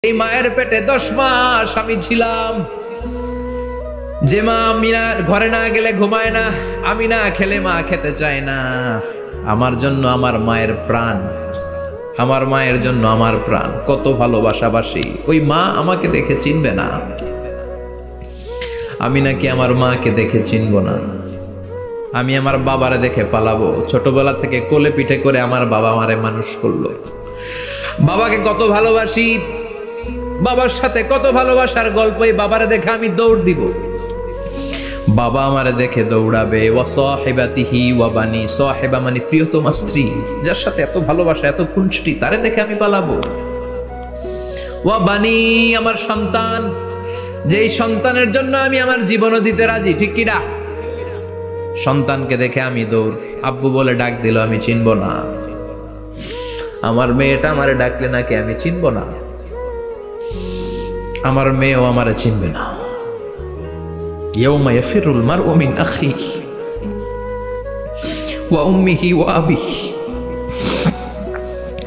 এই মায়ের পেটে 10 মাস আমি ছিলাম। যে মা মিনা ঘরে না গেলে ঘুমায় না, আমি না খেলে মা খেতে চায় না। আমার জন্য আমার মায়ের প্রাণ, আমার মায়ের জন্য আমার প্রাণ, কত ভালোবাসাবাসী। ওই মা আমাকে দেখে চিনবে না, আমি নাকি আমার মাকে দেখে চিনব না। আমি আমার বাবারে দেখে পালাবো। ছোটবেলা থেকে কোলে পিঠে করে আমার বাবা আমারে মানুষ করলো। বাবাকে কত ভালোবাসি, বাবার সাথে কত ভালোবাসার গল্প। এই বাবারে দেখে আমি দৌড় দিব, বাবা আমারে দেখে দৌড়াবে। ওয়া সাহিবাতিহি ওয়া বানি, সাহিবা মানে প্রিয়তমা স্ত্রী, যার সাথে এত ভালোবাসা এত খুনসুটি, তারে দেখে আমি পালাবো। ওয়া বানি আমার সন্তান, যেই সন্তানের জন্য আমি আমার জীবনও দিতে রাজি, ঠিক কি না? সন্তানকে দেখে আমি দৌড়। আব্বু বলে ডাক দিল, আমি চিনব না। আমার মেয়েটা আমারে ডাকলে নাকি আমি চিনব না, আমার মেয়েও আমারে চিনবে না। ইয়াউমা ইয়াফিরুল মারউ মিন আখিহি ওয়া উম্মিহি ওয়া আবিহি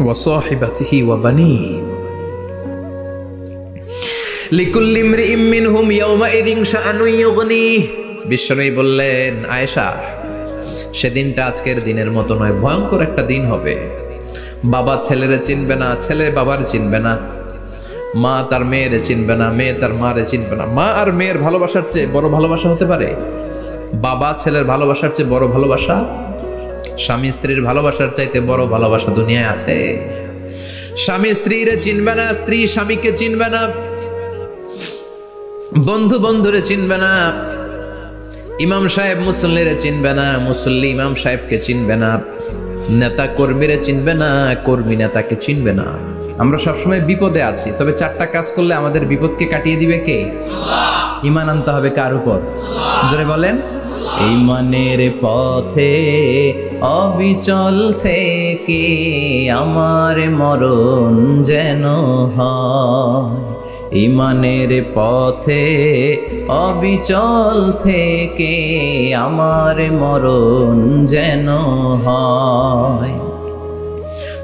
ওয়া সাহিবাতিহি ওয়া বানিহি লিকুল্লি ইমরিইম মিনহুম ইয়াউমাইযিন শাআনুন ইউগনিহি। বিশ্বনবী বললেন, আয়েশা, সেদিনটা আজকের দিনের মতো নয়, ভয়ঙ্কর একটা দিন হবে। বাবা ছেলেরে চিনবে না, ছেলে বাবার চিনবে না, মা তার মেয়েরে চিনবে না, মেয়ে তার মারে চিনবে না। মা আর মেয়ের ভালোবাসার চেয়ে বড় ভালোবাসা হতে পারে? বাবা ছেলের ভালোবাসার চেয়ে বড় ভালোবাসা? স্বামী স্ত্রীর ভালোবাসার চাইতে বড় ভালোবাসা দুনিয়ায় আছে? স্বামী স্ত্রীরে চিনবে না, স্ত্রী স্বামীকে চিনবে না, বন্ধু বন্ধুরে চিনবে না, ইমাম সাহেব মুসল্লিরে চিনবে না, মুসল্লি ইমাম সাহেবকে চিনবে না, নেতা কর্মীরে চিনবে না, কর্মী নেতাকে চিনবে না। আমরা সবসময় বিপদে আছি, তবে 4টা কাজ করলে আমাদের বিপদকে কাটিয়ে দিবে কে? আল্লাহ। ঈমান আনতে হবে কার উপর? জোরে বলেন। ঈমানের পথে অবিচল থেকে আমার মরণ যেন হয়। ঈমানের পথে অবিচল থেকে আমার মরণ যেন হয়।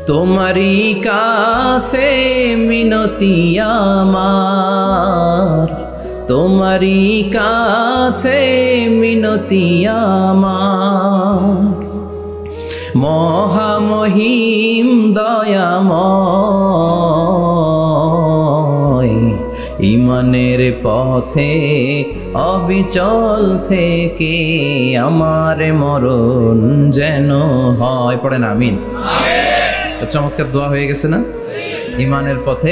তোমারই কাছে মিনতি আমার, তোমারই কাছে মিনতি আমার, মহামহিম দয়াময়। ঈমানের পথে অবিচল থেকে আমার মরণ যেন হয়। পড়েন আমিন। চমৎকার দোয়া হয়ে গেছে না? ঈমানের পথে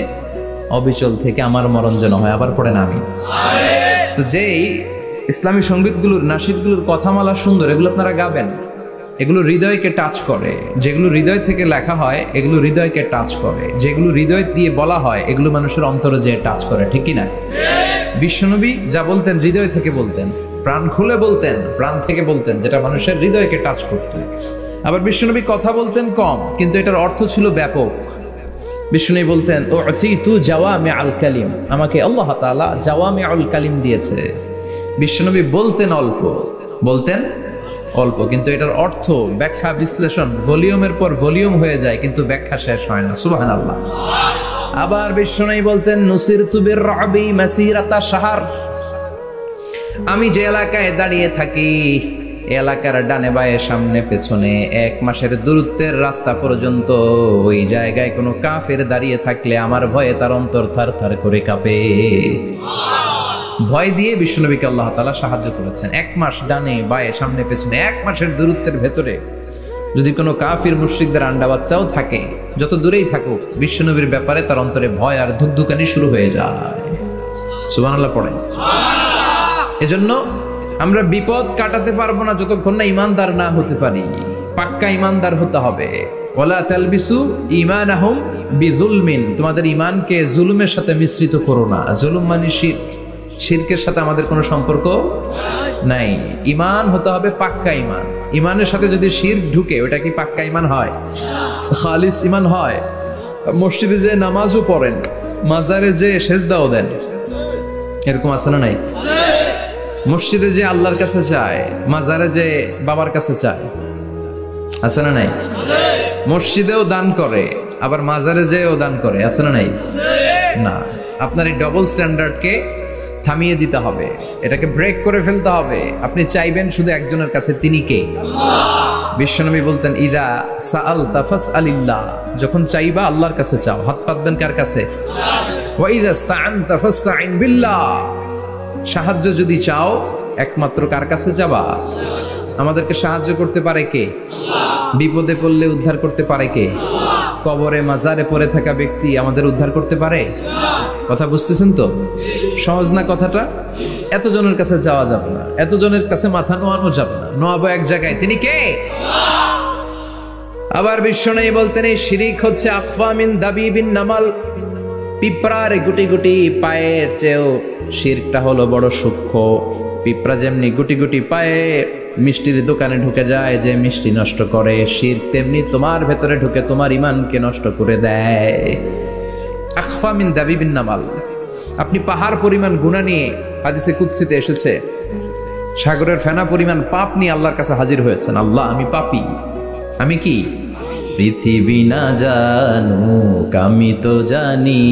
অবিচল থেকে আমার মরণ যেন হয়। আবার পড়েন আমিন। তো যেই ইসলামী সঙ্গীতগুলোর, নাশিদগুলোর কথামালা সুন্দর, এগুলো আপনারা গাবেন, এগুলো হৃদয়কে টাচ করে। যেগুলো হৃদয় থেকে লেখা হয় এগুলো হৃদয়কে টাচ করে, যেগুলো হৃদয় দিয়ে বলা হয় এগুলো মানুষের অন্তরে যে টাচ করে, ঠিক কি না? বিশ্বনবী যা বলতেন হৃদয় থেকে বলতেন, প্রাণ খুলে বলতেন, প্রাণ থেকে বলতেন, যেটা মানুষের হৃদয়কে টাচ করত। আবার বিশ্বনবী কথা বলতেন কম, কিন্তু এটার অর্থ ছিল ব্যাপক। বিশ্বনবী বলতেন, উতিতু জাওয়ামিউল কালিম, আমাকে আল্লাহ তাআলা জাওয়ামিউল কালিম দিয়েছে। বিশ্বনবী বলতেন অল্প, বলতেন অল্প, কিন্তু এটার অর্থ, ব্যাখ্যা, বিশ্লেষণ ভলিউমের পর ভলিউম হয়ে যায়, কিন্তু ব্যাখ্যা শেষ হয় না। সুবহানাল্লাহ। আবার বিশ্বনবী বলতেন, নুসিরতু বিররবি মাসিরাতা শাহর, আমি যে এলাকায় দাঁড়িয়ে থাকি এলাকার ডানে বায়ে সামনে পেছনে 1 মাসের দূরত্বের রাস্তা পর্যন্ত ওই জায়গায় কোনো কাফের দাঁড়িয়ে থাকলে আমার ভয়ে তার অন্তর থার থার করে কাঁপে। ভয় দিয়ে বিশ্বনবীকে আল্লাহ তাআলা সাহায্য করেছেন। 1 মাস ডানে বায়ে সামনে পেছনে 1 মাসের দূরত্বের ভেতরে যদি কোনো কাফির মুশরিকদের আন্ডা বাচ্চাও থাকে, যত দূরেই থাকুক, বিশ্বনবীর ব্যাপারে তার অন্তরে ভয় আর ধুকধুকানি শুরু হয়ে যায়। সুবহানাল্লাহ পড়েন। এজন্য আমরা বিপদ কাটাতে পারবো না যতক্ষণ না ঈমানদার না হতে পারি। পাক্কা ঈমানদার হতে হবে। ওয়ালা তালবিসু ঈমানাহুম বিযুলমিন, তোমাদের ঈমানকে জুলুমের সাথে মিশ্রিত করো না। জুলুম মানে শিরক, শিরকের সাথে আমাদের কোনো সম্পর্ক নাই। ঈমান হতে হবে পাক্কা ঈমান। ঈমানের সাথে যদি শিরক ঢুকে, ওটা কি পাক্কা ঈমান হয়? খালিস ঈমান হয়? মসজিদে যে নামাজও পড়েন, মাজারে যে সেজদাও দেন, এরকম আছে না নাই? মসজিদে যে আল্লাহর কাছে চায়, মাজারে যে বাবার কাছে চায়, আছে না নাই? মসজিদেও দান করে, আবার মাজারে যেও দান করে, আছে না নাই? না, আপনার এই ডবল স্ট্যান্ডার্ডকে থামিয়ে দিতে হবে, এটাকে ব্রেক করে ফেলতে হবে। আপনি চাইবেন শুধু একজনের কাছে, তিনি কে? বিশ্বনবী বলতেন, ইদা সাআলতা ফাসআলিল্লাহ, যখন চাইবা আল্লাহর কাছে চাও। হাত পাত দেন কার কাছে? ওয়া ইদা ইসতাআনতা ফাসতাইন বিল্লাহ, সাহায্য যদি চাও একমাত্র কার কাছে যাবা? আমাদেরকে সাহায্য করতে পারে কে? বিপদে পড়লে উদ্ধার করতে পারে কে? কবরে মাজারে পড়ে থাকা ব্যক্তি আমাদের উদ্ধার করতে পারে? কথা বুঝতেছেন তো? সহজ না কথাটা? এতজনের কাছে যাওয়া যাবে না, এতজনের কাছে মাথা নোয়ানো যাবে না, নোয়াবো এক জায়গায়, তিনি কে? আবার বিশ্বনবী বলতেন, এই শিরিক হচ্ছে আফওয়া মিন দাবিবিন নামাল, পিঁপড়ার গুটি গুটি পায়ের চেয়েও শিরকটা হলো বড় সূক্ষ্ম। পিঁপড়া যেমনি গুটি গুটি পায়ে মিষ্টির দোকানে ঢুকে যায়, যে মিষ্টি নষ্ট করে, শিরক তেমনি তোমার ভেতরে ঢুকে তোমার ঈমানকে নষ্ট করে দেয়। আখফা মিন দাবিবিন নামাল, আপনি পাহাড় পরিমাণ গুনাহ নিয়ে, হাদিসে কুদসিতে এসেছে, সাগরের ফেনা পরিমাণ পাপ নিয়ে আল্লাহর কাছে হাজির হয়েছেন। আল্লাহ, আমি পাপী, আমি কি? পৃথিবী না জানুক আমি তো জানি,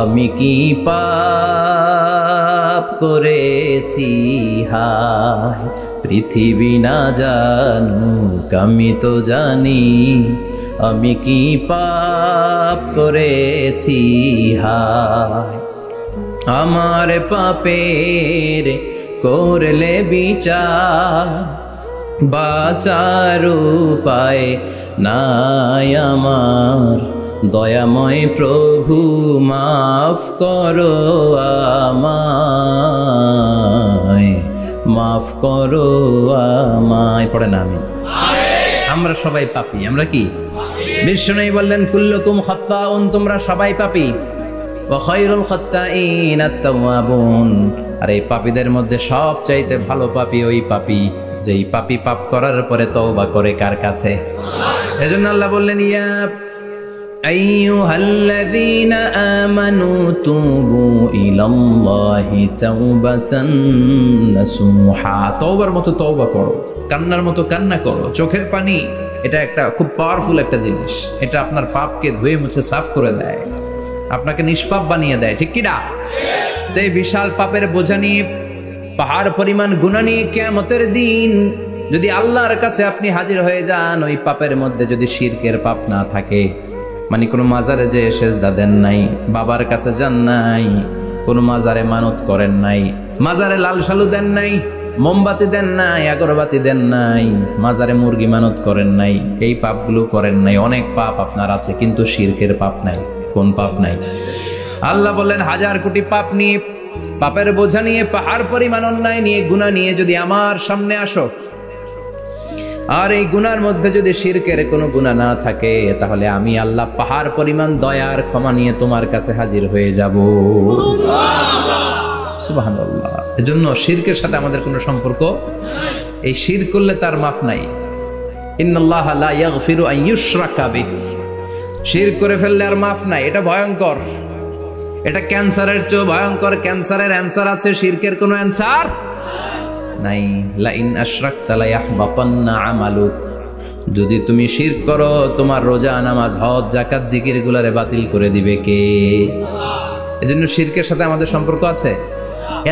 আমি কি পাপ করেছি হায়। পৃথিবী না জানুক আমি তো জানি, আমি কি পাপ করেছি হায়। আমার পাপের করলে বিচার, বাঁচার উপায় নাই আমার, দয়াময় প্রভু মাফ করো আমায়, মাফ করো আমায়। পড়ে না আমি, আমরা সবাই পাপী। আমরা কি? বিশ্বনবী বললেন, কুল্লুকুম খাত্তাউন, তোমরা সবাই পাপী, ওয়া খায়রুল খাত্তাইন আত-তাওয়াবুন, আর এই পাপীদের মধ্যে সবচাইতে ভালো পাপী ওই পাপী যেই পাপী পাপ করার পরে তওবা করে কার কাছে? এজন্য আল্লাহ বললেন, ইয়া আইয়ুহাল্লাযীনা আমানু তুবু ইলাল্লাহি তাওবাতান নাসুহা, তওবার মতো তওবা করো, কান্নার মতো কান্না করো। চোখের পানি এটা একটা খুব পাওয়ারফুল একটা জিনিস, এটা আপনার পাপকে ধুয়ে মুছে সাফ করে দেয়, আপনাকে নিষ্পাপ বানিয়ে দেয়, ঠিক কি না? তো এই বিশাল পাপের বোঝা নিয়ে, পাহাড় পরিমাণ গুনাহ নিয়ে কিয়ামতের দিন যদি আল্লাহর কাছে আপনি হাজির হয়ে যান, ওই পাপের মধ্যে যদি শিরকের পাপ না থাকে, মানে কোনো মাজারে যে সেজদা দেন নাই, বাবার কাছে যান নাই, কোনো মাজারে মানত করেন নাই, মাজারে লাল শালু দেন নাই, মোমবাতি দেন নাই, আগরবাতি দেন নাই, মাজারে মুরগি মানত করেন নাই, এই পাপগুলো করেন নাই, অনেক পাপ আপনার আছে, কিন্তু শিরকের পাপ নাই। কোন পাপ নাই? আল্লাহ বললেন, হাজার কোটি পাপ নিয়ে, পাপের বোঝা নিয়ে, পাহাড় পরিমাণ অন্যায় নিয়ে, গুনাহ নিয়ে যদি আমার সামনে আসো, আর এই গুনার মধ্যে যদি শিরকের কোনো গুনাহ না থাকে, তাহলে আমি আল্লাহ পাহাড় পরিমাণ দয়ার ক্ষমা নিয়ে তোমার কাছে হাজির হয়ে যাব। সুবহানাল্লাহ। এজন্য শিরকের সাথে আমাদের কোনো সম্পর্ক, এই শিরক করলে তার মাফ নাই। ইন্নাল্লাহা লা ইয়াগফিরু আন ইউশরাকা বিহি, শিরক করে ফেললে আর মাফ নাই। এটা ভয়ঙ্কর, এটা ক্যান্সারের চেয়ে ভয়ঙ্কর। ক্যান্সারের অ্যান্সার আছে, শিরকের কোনো অ্যান্সার নাই। লা ইন আশরাকতা লা ইয়াহবাতান্না আমালুক, যদি তুমি শিরক করো, তোমার রোজা, নামাজ, হজ, যাকাত, জিকির গুলারে বাতিল করে দিবে কে? এজন্য শিরকের সাথে আমাদের সম্পর্ক আছে।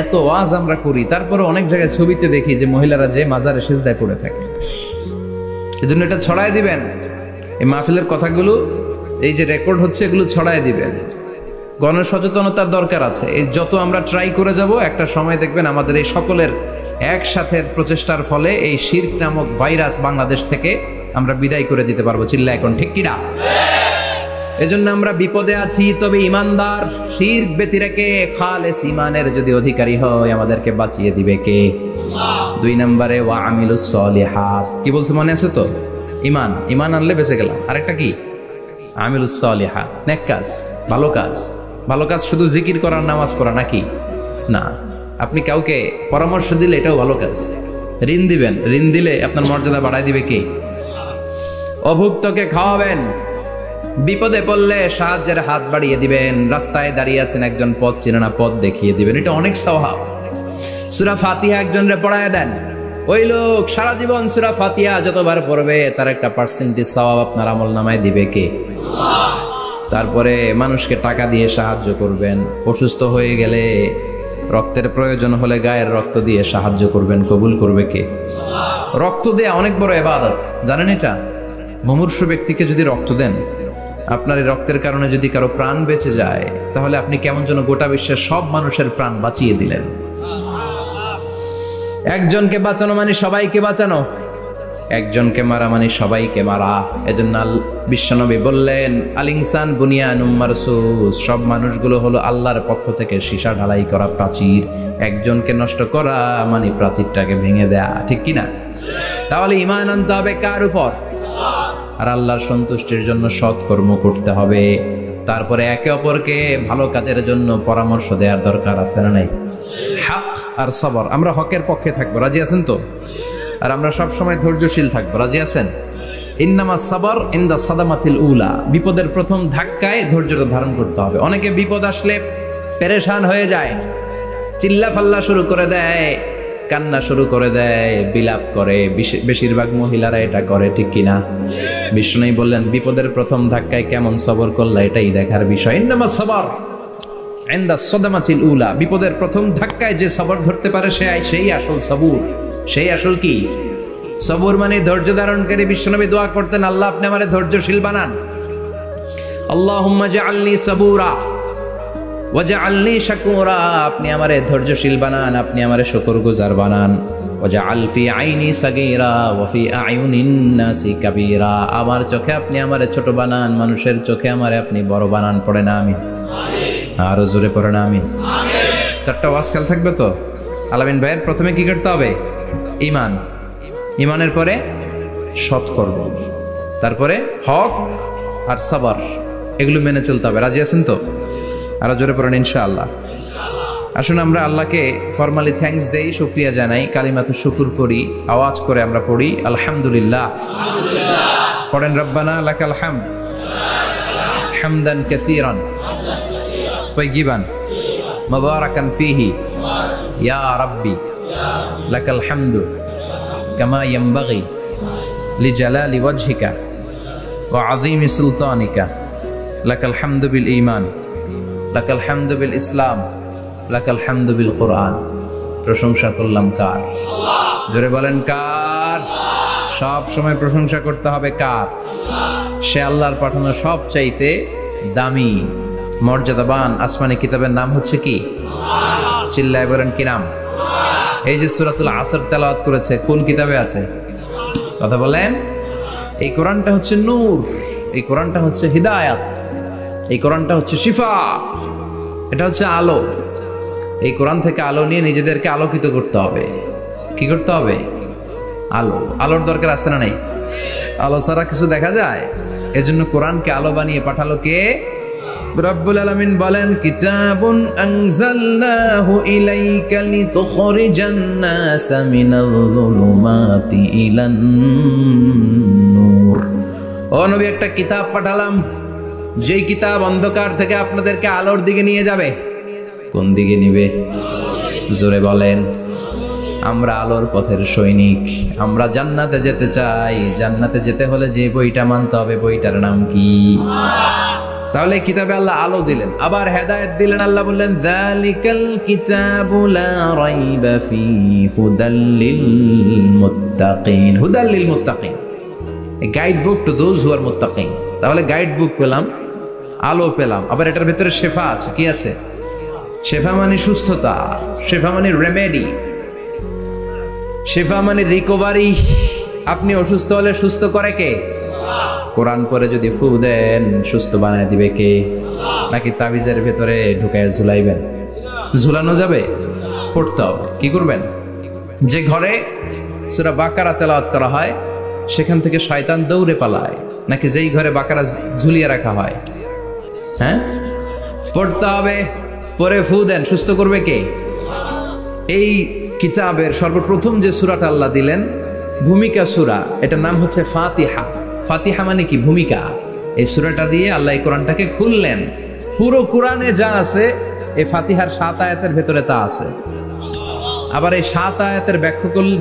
এত ওয়াজ আমরা করি, তারপরে অনেক জায়গায় ছবিতে দেখি যে মহিলারা যে মাজারে সিজদায় পড়ে থাকে। এজন্য এটা ছড়ায় দিবেন, এই মাহফিলের কথাগুলো এই যে রেকর্ড হচ্ছে, এগুলো ছড়ায় দিবেন। গণসচেতনতার দরকার আছে। এই যত আমরা ট্রাই করে যাব, একটা সময় দেখবেন আমাদের এই সকলের একসাথে প্রচেষ্টার ফলে এই শিরক নামক ভাইরাস বাংলাদেশ থেকে আমরা বিদায় করে দিতে পারবো। চিল্লা এখন, ঠিক কিনা? এজন্য আমরা বিপদে আছি, তবে ইমানদার, শিরক ব্যতি রেখে খালেস ইমানের যদি অধিকারী হয়, আমাদেরকে বাঁচিয়ে দিবে কে? দুই নম্বরে ওয়া আমিলুস সলিহাত, কি বলছে মনে আছে তো? ইমান, ইমান আনলে বেঁচে গেলাম। আরেকটা কি? আমিলুস সলিহাত, নেক কাজ, ভালো কাজ। ভালো কাজ শুধু জিকির করার, নামাজ পড়া নাকি? না, আপনি কাউকে পরামর্শ দিলে এটাও ভালো কাজ। ঋণ দিবেন, ঋণ দিলে আপনার মর্যাদা বাড়ায় দিবে কে? অভুক্তকে খাওয়াবেন, বিপদে পড়লে সাহায্যের হাত বাড়িয়ে দিবেন, রাস্তায় দাঁড়িয়ে আছেন একজন পথ চেনে না, পথ দেখিয়ে দিবেন, এটা অনেক সওয়াব। সূরা ফাতিহা একজনরে পড়ায় দেন, ওই লোক সারা জীবন সূরা ফাতিহা যতবার পড়বে তার একটা পার্সেন্টেজ সওয়াব আপনার আমলনামায় দিবে কে? তারপরে মানুষকে টাকা দিয়ে সাহায্য করবেন, অসুস্থ হয়ে গেলে রক্তের প্রয়োজন হলে গায়ের রক্ত দিয়ে সাহায্য করবেন। কবুল করবে কে? রক্ত দেয়া অনেক বড় ইবাদত, জানেন এটা? মুমূর্ষু ব্যক্তিকে যদি রক্ত দেন, আপনার এই রক্তের কারণে যদি কারো প্রাণ বেঁচে যায়, তাহলে আপনি কেমন যেন গোটা বিশ্বের সব মানুষের প্রাণ বাঁচিয়ে দিলেন। একজনকে বাঁচানো মানে সবাইকে বাঁচানো, একজনকে মারা মানে সবাইকে মারা। এজন্য বিশ্বনবী বললেন, আল ইনসান বুনিয়ানুম মারসুস, সব মানুষগুলো হলো আল্লাহর পক্ষ থেকে সীসা ঢালাই করা প্রাচীর। একজনকে নষ্ট করা মানে প্রাচীরটাকে ভেঙে দেয়া, ঠিক কিনা? তাহলে ঈমান আনতে হবে কার উপর? আর আল্লাহর সন্তুষ্টির জন্য সৎ কর্ম করতে হবে। তারপরে একে অপরকে ভালো কাজের জন্য পরামর্শ দেওয়ার দরকার আছে না নাই? হক আর সবর, আমরা হকের পক্ষে থাকবো, রাজি আছেন তো? আর আমরা সব সময় ধৈর্যশীল থাকবো, রাজি আছেন? ইন্নামা সাবর ইনদা সাদামাতিল উলা, বিপদের প্রথম ধাক্কায় ধৈর্যটা ধারণ করতে হবে। অনেকে বিপদ আসলে পেরেশান হয়ে যায়, চিল্লা ফাল্লা শুরু করে দেয়, কান্না শুরু করে দেয়, বিলাপ করে। বেশিরভাগ মহিলারা এটা করে, ঠিক কিনা? বিষ্ণু বললেন, বিপদের প্রথম ধাক্কায় কেমন সবর করলা এটাই দেখার বিষয়। ইন্নামা সাবর ইনদা সাদামাতিল উলা, বিপদের প্রথম ধাক্কায় যে সবর ধরতে পারে সেই আসল সবুর, সেই আসল কি সবুর মানে ধৈর্য ধারণকারী। বিশ্বনবী দোয়া করতেন, আল্লাহ আপনি আমারে ধৈর্যশীল বানান। আল্লাহুম্মা জাআলনি সাবুরা ওয়াজআলনি শাকুরা, আপনি আমারে ধৈর্যশীল বানান, আপনি আমারে শুকরগুজার বানান। ওয়াজআল ফি আইনি সাগীরা ওয়া ফি আয়ুনিন নাসি কাবীরা, আমার চোখে আপনি আমারে ছোট বানান, মানুষের চোখে আমারে আপনি বড় বানান। পড়ে না আমিন? আরো জোরে পড়ে না আমিন? চারটা ওয়াজ কাল থাকবে তো। আলামিন ভাইয়ের প্রথমে কি করতে হবে? ঈমান, ঈমানের পরে সৎকর্ম, তারপরে হক আর সবর, এগুলো মেনে চলতে হবে। রাজি আছেন তো? আরো জোরে পড়েন ইনশাআল্লাহ। আসুন আমরা আল্লাহকে ফরমালি থ্যাঙ্কস দেই, শুকরিয়া জানাই, কালিমাতু শুকুর করি, আওয়াজ করে আমরা পড়ি আলহামদুলিল্লাহ। পড়েন রব্বানা লাকাল হামদ হামদান কাসীরান তাইয়িবান মুবারাকান ফীহি ইয়া রাব্বি লাকাল হামদু কামা ইয়ানবাগি লিজালালি ওয়াজহিকা ওয়া আযীমি সুলতানিকা লাকাল হামদু বিল ঈমান লাকাল হামদু বিল ইসলাম লাকাল হামদু বিল কুরআন। প্রশংসা করলাম কার? জোরে বলেন কার? সব সময় প্রশংসা করতে হবে কার? সে আল্লাহর পাঠানো সব চাইতে দামি মর্যাদাবান আসমানি কিতাবের নাম হচ্ছে কি? চিল্লায় বলেন কি নাম? এই যে সূরাতুল আসর তেলাওয়াত করেছে, কোন কিতাবে আছে? কথা বলেন। এই কোরআনটা হচ্ছে নূর, এই কোরআনটা হচ্ছে হিদায়াত, এই কোরআনটা হচ্ছে শিফা, এটা হচ্ছে আলো। এই কোরআন থেকে আলো নিয়ে নিজেদেরকে আলোকিত করতে হবে। কি করতে হবে? আলো। আলোর দরকার আছে না নাই? আলো ছাড়া কিছু দেখা যায়? এজন্য কোরআনকে আলো বানিয়ে পাঠালো কে? রব্বুল আলামিন বলেন, কিতাবুন আনজালনাহু ইলাইকা লিতুখরিজান নাসা মিনাল যুলুমাতি ইলান নূর। ও নবী, একটা কিতাব পাঠালাম, যেই কিতাব অন্ধকার থেকে আপনাদেরকে আলোর দিকে নিয়ে যাবে। কোন দিকে নিবে? জোরে বলেন। আমরা আলোর পথের সৈনিক, আমরা জান্নাতে যেতে চাই। জান্নাতে যেতে হলে যে বইটা মানতে হবে, বইটার নাম কি? তাহলে কিতাবে আল্লাহ আলো দিলেন, আবার হেদায়েত দিলেন। আল্লাহ বললেন, যালিকাল কিতাবু লা রাইবা ফীহি হুদাল লিল মুত্তাকিন। হুদাল লিল মুত্তাকিন, a guide book to those who are মুত্তাকিন। তাহলে গাইড বুক পেলাম, আলো পেলাম, আবার এটার ভিতরে শেফা আছে। কি আছে? শেফা মানে সুস্থতা, শেফা মানে রেমেডি, শেফা মানে রিকভারি। আপনি অসুস্থ হলে সুস্থ করে কে? কোরআন পরে যদি ফু দেন, সুস্থ বানায় দিবে কে? নাকি তাবিজের ভেতরে ঢুকায় ঝুলাইবেন? ঝুলানো যাবে? পড়তে হবে। কি করবেন? যে ঘরে সূরা বাকারা তেলাওয়াত করা হয় সেখান থেকে শয়তান দৌড়ে পালায়, নাকি যেই ঘরে বাকারা ঝুলিয়ে রাখা হয়? হ্যাঁ, পড়তে হবে। পরে ফু দেন, সুস্থ করবে কে? এই কিতাবের সর্বপ্রথম যে সূরাটা আল্লাহ দিলেন, ভূমিকা সূরা, এটার নাম হচ্ছে ফাতিহা। ফাতিহা মানে কি? ভূমিকা। এই সূরাটা দিয়ে আল্লাহ এই কোরআনটাকে খুললেন। পুরো কোরআনে যা আছে এই ফাতিহার 7 আয়াতের ভেতরে তা আছে। আবার এই 7 আয়াতের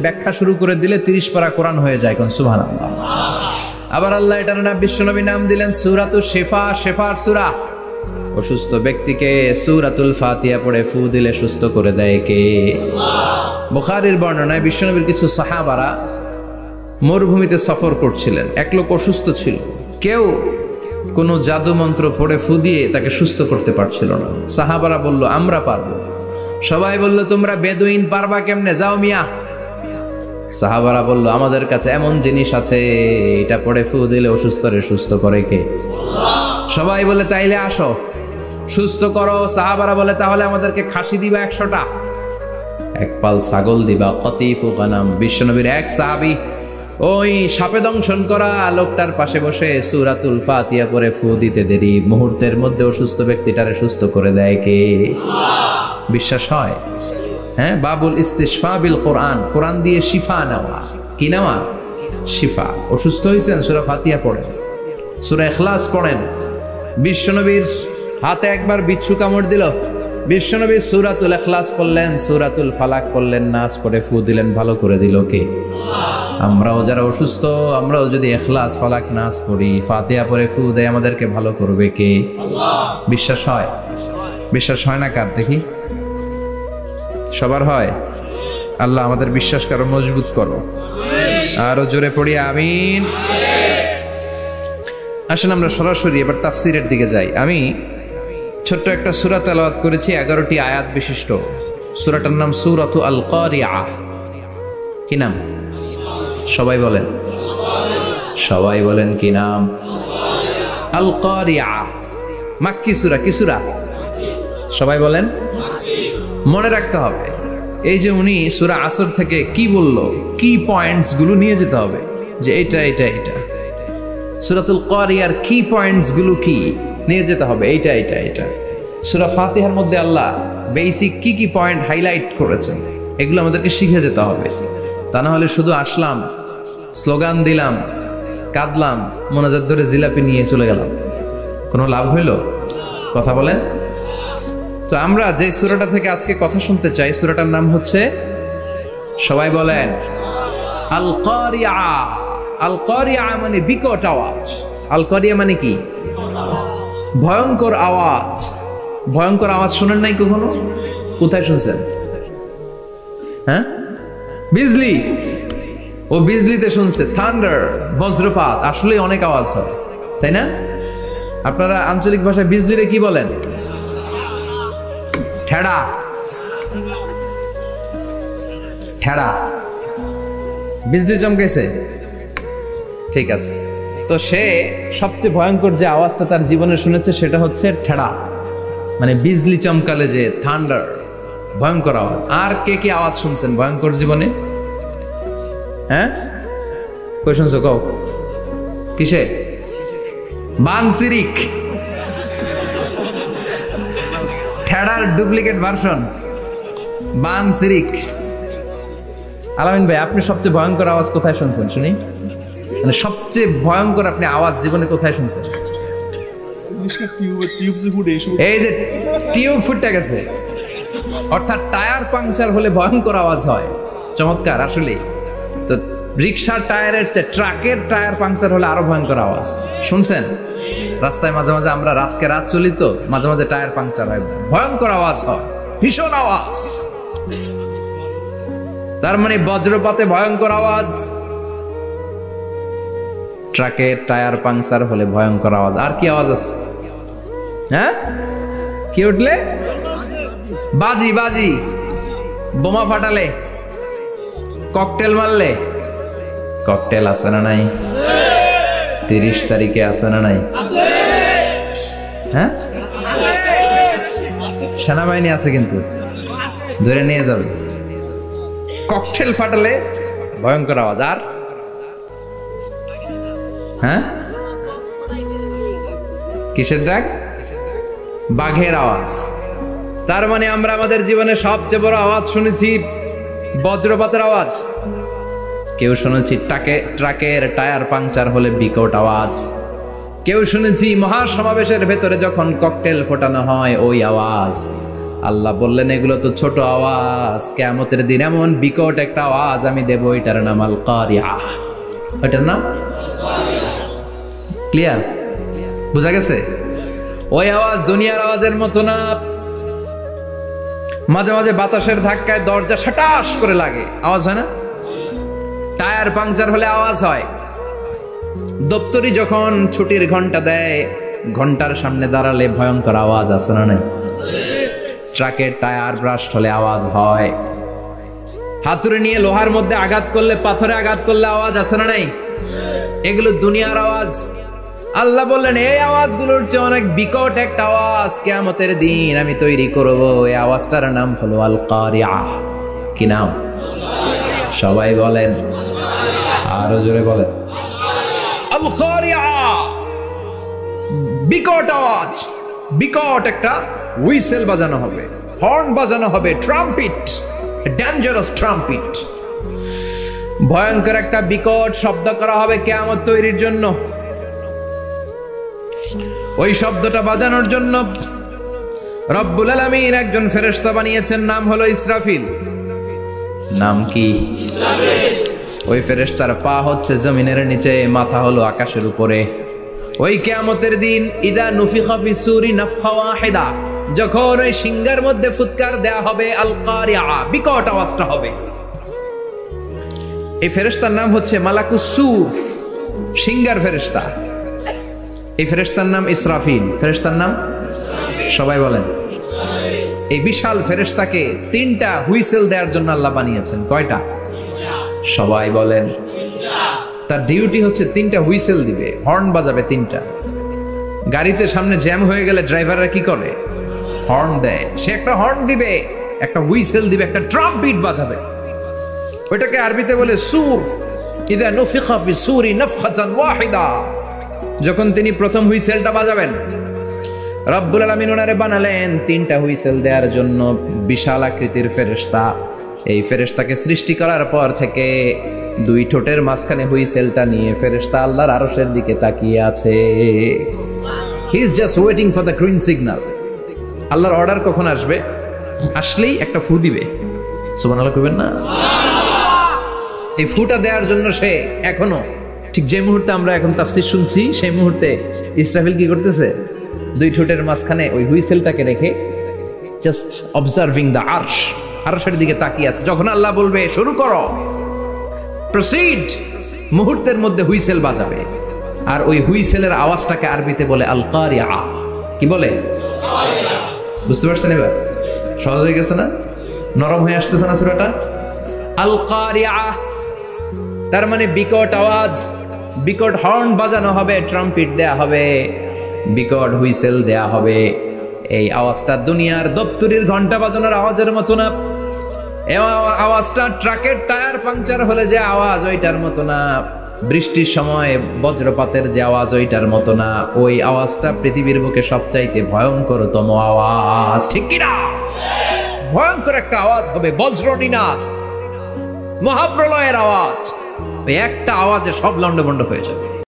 ব্যাখ্যা শুরু করে দিলে 30 পারা কোরআন হয়ে যায়। কোন সুবহানাল্লাহ। আবার আল্লাহ এটার নাম বিশ্বনবী নাম দিলেন সূরাতুশ শিফা, শিফার সূরা। অসুস্থ ব্যক্তিকে সূরাতুল ফাতিহা পড়ে ফু দিলে সুস্থ করে দেয় কে? বুখারীর বর্ণনায় বিশ্বনবীর কিছু সাহাবারা মরুভূমিতে সফর করছিলেন। এক লোক অসুস্থ ছিল, কেউ কোনো জাদু মন্ত্র পড়ে ফু দিয়ে তাকে সুস্থ করতে পারছিল না। সাহাবারা বলল আমরা পারবো। সবাই বলল তোমরা বেদুইন পারবা কেমনে, যাও মিয়া। সাহাবারা বলল আমাদের কাছে এমন জিনিস আছে, এটা পড়ে ফু দিলে অসুস্থরে সুস্থ করে কে? সবাই বলে তাইলে আসো সুস্থ করো। সাহাবারা বলে তাহলে আমাদেরকে খাসি দিবা 100টা, এক পাল ছাগল দিবা, কতিফু গানাম। বিশ্বনবীর এক সাহাবী ওই সাপে দংশন করা লোকটার পাশে বসে সূরাতুল ফাতিহা পড়ে ফু দিতে দেরি মুহূর্তের মধ্যে অসুস্থ ব্যক্তিটারে সুস্থ করে দেয় কে? বিশ্বাস হয়? হ্যাঁ, বাবুল ইস্তিশফা বিল কোরআন, কোরআন দিয়ে শিফা নেওয়া। কি নেওয়া? শিফা। অসুস্থ হয়েছেন, সূরা ফাতিহা পড়েন, সূরা ইখলাস পড়েন। বিশ্বনবীর হাতে একবার বিচ্ছু কামড় দিল, বিশ্বনবী সূরাতুল ইখলাস পড়লেন, সূরাতুল ফালাক পড়লেন, নাস পড়ে ফু দিলেন, ভালো করে দিল কে? আমরাও যারা অসুস্থ, আমরাও যদি ইখলাস ফালাক নাস পড়ি, ফাতিহা পড়ে ফু দেয়, আমাদেরকে ভালো করবে কে? বিশ্বাস হয়? বিশ্বাস হয় না কার দেখি? সবার হয়? আল্লাহ আমাদের বিশ্বাস করো, মজবুত করো। আরো জোরে পড়ি আমিন। আসেন আমরা সরাসরি এবার তাফসিরের দিকে যাই। আমি ছোট্ট একটা সূরা তেলাওয়াত করেছি, 11টি আয়াত বিশিষ্ট। সূরাটার নাম সূরাতু আল কারিআ। কি নাম? সবাই বলেন, সবাই বলেন কি নাম? আল কারিআ। মাক্কি সূরা। কি সূরা? সবাই বলেন। মনে রাখতে হবে, এই যে উনি সূরা আসর থেকে কি বলল, কি পয়েন্টস গুলো নিয়ে যেতে হবে, যে এটা এটা এটা। সূরাতুল কারিয়ার কি পয়েন্টস গুলো কি নিয়ে যেতে হবে, এইটা এটা এটা। সূরা ফাতিহার মধ্যে আল্লাহ বেসিক কি কি পয়েন্ট হাইলাইট করেছেন, এগুলো আমাদেরকে শিখে যেতে হবে। তা না হলে শুধু আসলাম, স্লোগান দিলাম, কাঁদলাম, মোনাজাত ধরে জিলাপি নিয়ে চলে গেলাম, কোনো লাভ হইল? কথা বলেন। তো আমরা যে সূরাটা থেকে আজকে কথা শুনতে চাই, সূরাটার নাম হচ্ছে, সবাই বলেন, আল কারিআ। আল কারিআ মানে বিকট আওয়াজ। আল কারিআ মানে কি? ভয়ঙ্কর আওয়াজ। ভয়ঙ্কর আওয়াজ শুনেন নাই কখনো? কোথায় শুনছেন? হ্যাঁ, বিজলি। ও বিজলিতে শুনছে, থান্ডার, বজ্রপাত। আসলে অনেক আওয়াজ হয়, তাই না? আপনারা আঞ্চলিক ভাষায় বিজলিরে কি বলেন? ঠেড়া। ঠেড়া। বিজলি চমকেছে, ঠিক আছে। তো সে সবচেয়ে ভয়ঙ্কর যে আওয়াজটা তার জীবনে শুনেছে সেটা হচ্ছে ঠেড়া, মানে বিজলি চমকালে যে থান্ডার, ভয়ঙ্কর আওয়াজ। আর কে কি আওয়াজ শুনছেন ভয়ঙ্কর জীবনে? হ্যাঁ, কই শুনছো? কও কিসে? বানসিরিক। ঠেড়ার ডুপ্লিকেট ভার্সন বানসিরিক। আলামিন ভাই, আপনি সবচেয়ে ভয়ঙ্কর আওয়াজ কোথায় শুনছেন শুনি? মানে সবচেয়ে ভয়ঙ্কর আপনি আওয়াজ জীবনে কোথায় শুনছেন? এই যে টিউব ফুটে গেছে, অর্থাৎ টায়ার পাংচার হলে ভয়ঙ্কর আওয়াজ হয়। চমৎকার। আসলে তো রিক্সার টায়ারের চেয়ে ট্রাকের টায়ার পাংচার হলে আরো ভয়ঙ্কর আওয়াজ। শুনছেন? রাস্তায় মাঝে মাঝে আমরা রাতকে রাত চলি, তো মাঝে মাঝে টায়ার পাংচার হয়, ভয়ঙ্কর আওয়াজ হয়, ভীষণ আওয়াজ। তার মানে বজ্রপাতে ভয়ঙ্কর আওয়াজ, ট্রাকের টায়ার পাংচার হলে ভয়ঙ্কর আওয়াজ। আর কি আওয়াজ আছে? হ্যাঁ, কি উঠলে? বাজি। বাজি। বোমা ফাটালে, ককটেল মারলে। ককটেল আছে না নাই? 30 তারিখে আছে না নাই? হ্যাঁ, সেনাবাহিনী আছে, কিন্তু ধরে নিয়ে যাবে। ককটেল ফাটালে ভয়ঙ্কর আওয়াজ। আর হ্যাঁ, কিসের ডাক? বাঘের আওয়াজ। তার মানে আমরা আমাদের জীবনে সবচেয়ে বড় আওয়াজ শুনেছি বজ্রপাতের আওয়াজ। কেউ শুনেছি ট্রাকের টায়ার পাংচার হলে বিকট আওয়াজ। কেউ শুনেছি মহাসমাবেশের ভেতরে যখন ককটেল ফোটানো হয় ওই আওয়াজ। আল্লাহ বললেন এগুলো তো ছোট আওয়াজ, কিয়ামতের দিন এমন বিকট একটা আওয়াজ আমি দেব, এটার নাম আল কারিআ। এটার নাম ক্লিয়ার? বুঝা গেছে? ওই আওয়াজ দুনিয়ার আওয়াজের মতো না। মাঝে মাঝে বাতাসের ধাক্কায় দরজা সাটাস করে লাগে, আওয়াজ হয় না? টায়ার পাংচার হলে আওয়াজ হয়। দপ্তরি যখন ছুটির ঘন্টা দেয়, ঘন্টার সামনে দাঁড়ালে ভয়ঙ্কর আওয়াজ আছে না নাই? ট্রাকের টায়ার ব্রাস্ট হলে আওয়াজ হয়। হাতুড়ি নিয়ে লোহার মধ্যে আঘাত করলে, পাথরে আঘাত করলে আওয়াজ আছে না নাই? এগুলো দুনিয়ার আওয়াজ। আল্লাহ বললেন এই আওয়াজগুলোর চেয়ে অনেক বিকট একটা আওয়াজ কিয়ামতের দিন আমি তৈরি করব। এই আওয়াজটার নাম হলো আল কারিয়া। কি নাম? সবাই বলেন, আরো জোরে বলেন, আল কারিয়া। বিকট আওয়াজ, বিকট একটা হুইসেল বাজানো হবে, হর্ন বাজানো হবে, ট্রাম্পিট, ডেঞ্জারাস ট্রাম্পিট। ভয়ঙ্কর একটা বিকট শব্দ করা হবে কিয়ামত তৈরির জন্য। ওই শব্দটা বাজানোর জন্য রব্বুল আলামিন একজন ফেরেশতা বানিয়েছেন, নাম হলো ইসরাফিল। নাম কি? ওই ফেরেশতার পা হচ্ছে জমিনের নিচে, মাথা হলো আকাশের উপরে। ওই কিয়ামতের দিন ইদা নুফিখা ফিস সূরি নাফখা ওয়াহিদা, যখন ওই সিংহার মধ্যে ফুৎকার দেয়া হবে, আল কারিয়া, বিকট আওয়াজটা হবে। এই ফেরেশতার নাম হচ্ছে মালাকুস সূর, সিংহার ফেরেশতা। এই ফেরেশতার নাম ইসরাফিল। ফেরেশতার নাম সবাই বলেন। এই বিশাল ফেরেশতাকে তিনটা হুইসেল দেওয়ার জন্য আল্লাহ বানিয়েছেন। কয়টা? সবাই বলেন। তার ডিউটি হচ্ছে তিনটা হুইসেল দিবে, হর্ন বাজাবে তিনটা। গাড়িতে সামনে জ্যাম হয়ে গেলে ড্রাইভাররা কি করে? হর্ন দেয়। সে একটা হর্ন দিবে, একটা হুইসেল দিবে, একটা ট্রাম্পিট বাজাবে। ওইটাকে আরবিতে বলে সুর। ইদা নুফিখা ফিস সূরি নাফখাতান ওয়াহিদা, যখন তিনি প্রথম হুইসেলটা বাজাবেন, রব্বুল আলামিন ওনারে বানালেন তিনটা হুইসেল দেওয়ার জন্য বিশাল আকৃতির ফেরেশতা। এই ফেরেশতাকে সৃষ্টি করার পর থেকে দুই ঠোঁটের মাঝখানে হুইসেলটা নিয়ে ফেরেশতা আল্লাহর আরশের দিকে তাকিয়ে আছে। He is just waiting for the green signal. আল্লাহর অর্ডার কখন আসবে? আসলেই একটা ফু দিবে। সুবহানাল্লাহ কইবেন না? এই ফুটা দেওয়ার জন্য সে এখনো, ঠিক যে মুহূর্তে আমরা এখন তাফসীর শুনছি, সেই মুহূর্তে ইসরাফিল কি করতেছে? দুই ঠোঁটের মাঝখানে ওই হুইসেলটাকে রেখে জাস্ট অবজার্ভিং দ্য আরশ, আরশের দিকে তাকিয়ে আছে। যখন আল্লাহ বলবে শুরু করো, প্রসিড, মুহূর্তের মধ্যে হুইসেল বাজাবে। আর ওই হুইসেলের আওয়াজটাকে আরবিতে বলে আল কারিয়া। কি বলে? বুঝতে পারছেন এবার? সহজ হয়ে গেছে না? নরম হয়ে আসতেছে না সূরাটা? আল কারিয়া তার মানে বিকট আওয়াজ, বিকট হর্ন বাজানো হবে, ট্রাম্পিট দেয়া হবে, বিকট হুইসেল দেয়া হবে। এই আওয়াজটা দুনিয়ার দপ্তরির ঘন্টা বাজানোর আওয়াজের মতো না। এই আওয়াজটা ট্রাকের টায়ার পাংচার হলে যে আওয়াজ, ওইটার মতো না। বৃষ্টির সময় বজ্রপাতের যে আওয়াজ, ওইটার মতো না। ওই আওয়াজটা পৃথিবীর বুকে সবচাইতে ভয়ঙ্করতম আওয়াজ। ঠিক কিনা? ভয়ঙ্কর একটা আওয়াজ হবে, বজ্রনিনাদ, মহাপ্রলয়ের আওয়াজ। ওই একটা আওয়াজে সব লন্ডভন্ড হয়ে যাবে।